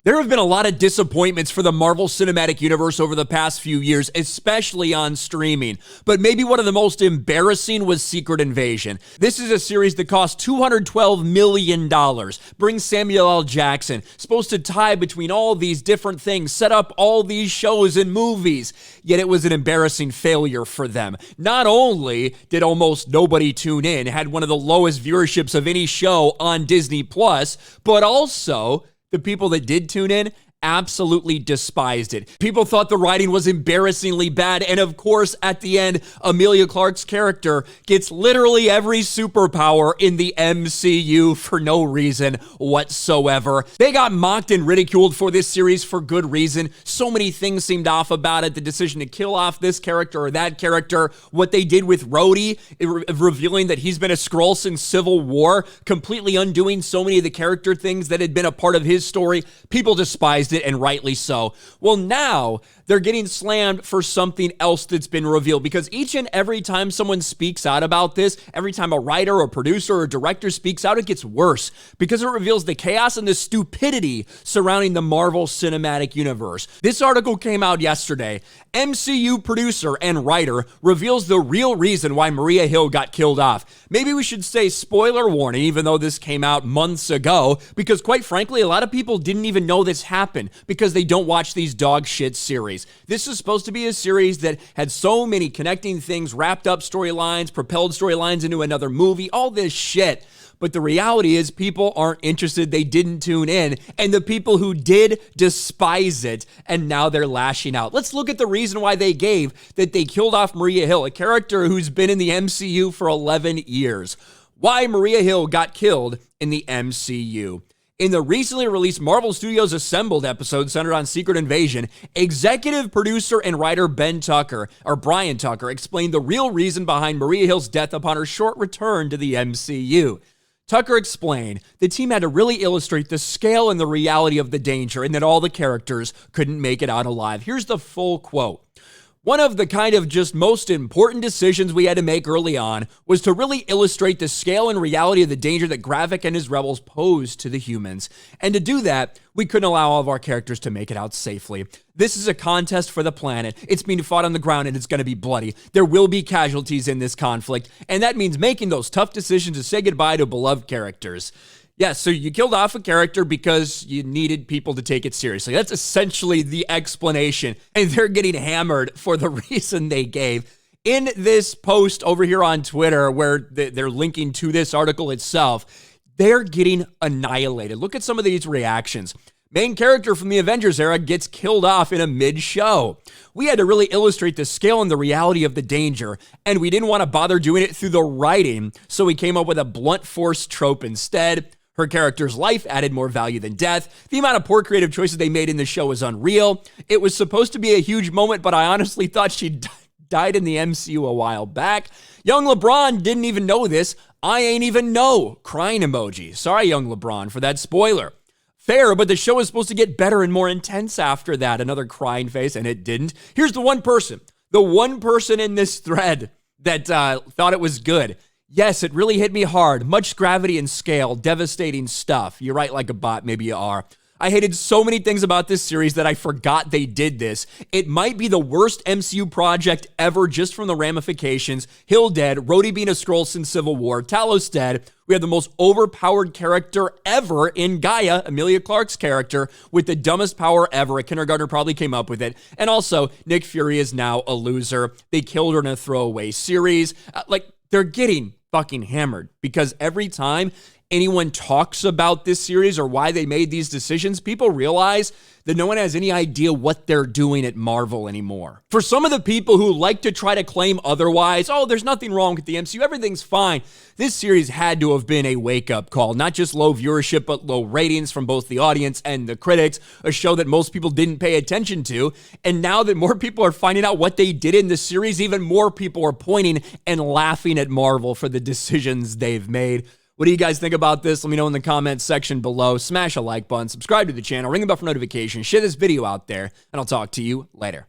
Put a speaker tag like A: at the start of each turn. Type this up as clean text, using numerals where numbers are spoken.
A: There have been a lot of disappointments for the Marvel Cinematic Universe over the past few years, especially on streaming. But maybe one of the most embarrassing was Secret Invasion. This is a series that cost $212 million, brings Samuel L. Jackson, supposed to tie between all these different things, set up all these shows and movies. Yet it was an embarrassing failure for them. Not only did almost nobody tune in, had one of the lowest viewerships of any show on Disney+, but also the people that did tune in absolutely despised it. People thought the writing was embarrassingly bad, and of course, at the end, Emilia Clarke's character gets literally every superpower in the MCU for no reason whatsoever. They got mocked and ridiculed for this series for good reason. So many things seemed off about it. The decision to kill off this character or that character, what they did with Rhodey, revealing that he's been a Skrull since Civil War, completely undoing so many of the character things that had been a part of his story. People despised it, and rightly so. Well, now they're getting slammed for something else that's been revealed, because each and every time someone speaks out about this, every time a writer or producer or director speaks out, it gets worse, because it reveals the chaos and the stupidity surrounding the Marvel Cinematic Universe. This article came out yesterday. MCU producer and writer reveals the real reason why Maria Hill got killed off. Maybe we should say spoiler warning, even though this came out months ago, because quite frankly, a lot of people didn't even know this happened because they don't watch these dog shit series. This is supposed to be a series that had so many connecting things, wrapped up storylines, propelled storylines into another movie, all this shit. But the reality is people aren't interested. They didn't tune in. And the people who did despise it, and now they're lashing out. Let's look at the reason why they gave that they killed off Maria Hill, a character who's been in the MCU for 11 years. Why Maria Hill got killed in the MCU. In the recently released Marvel Studios Assembled episode centered on Secret Invasion, executive producer and writer Brian Tucker, explained the real reason behind Maria Hill's death upon her short return to the MCU. Tucker explained the team had to really illustrate the scale and the reality of the danger, and that all the characters couldn't make it out alive. Here's the full quote. One of the kind of just most important decisions we had to make early on was to really illustrate the scale and reality of the danger that Gravik and his rebels posed to the humans. And to do that, we couldn't allow all of our characters to make it out safely. This is a contest for the planet. It's being fought on the ground, and it's going to be bloody. There will be casualties in this conflict, and that means making those tough decisions to say goodbye to beloved characters. Yeah, so you killed off a character because you needed people to take it seriously. That's essentially the explanation, and they're getting hammered for the reason they gave. In this post over here on Twitter, where they're linking to this article itself, they're getting annihilated. Look at some of these reactions. Main character from the Avengers era gets killed off in a mid-show. We had to really illustrate the scale and the reality of the danger, and we didn't want to bother doing it through the writing, so we came up with a blunt force trope instead. Her character's life added more value than death. The amount of poor creative choices they made in the show was unreal. It was supposed to be a huge moment, but I honestly thought she died in the MCU a while back. Young LeBron didn't even know this. I ain't even know. Crying emoji. Sorry, young LeBron, for that spoiler. Fair, but the show was supposed to get better and more intense after that. Another crying face, and it didn't. Here's the one person in this thread that thought it was good. Yes, it really hit me hard. Much gravity and scale, devastating stuff. You write like a bot, maybe you are. I hated so many things about this series that I forgot they did this. It might be the worst MCU project ever just from the ramifications. Hill dead, Rhodey being a Skrull since Civil War, Talos dead. We have the most overpowered character ever in Gaia, Emilia Clarke's character, with the dumbest power ever. A kindergartner probably came up with it. And also, Nick Fury is now a loser. They killed her in a throwaway series. They're getting fucking hammered, because every time anyone talks about this series or why they made these decisions, people realize that no one has any idea what they're doing at Marvel anymore. For some of the people who like to try to claim otherwise, oh, there's nothing wrong with the MCU, everything's fine, this series had to have been a wake-up call. Not just low viewership, but low ratings from both the audience and the critics, a show that most people didn't pay attention to. And now that more people are finding out what they did in the series, even more people are pointing and laughing at Marvel for the decisions they've made. What do you guys think about this? Let me know in the comments section below. Smash a like button, subscribe to the channel, ring the bell for notifications, share this video out there, and I'll talk to you later.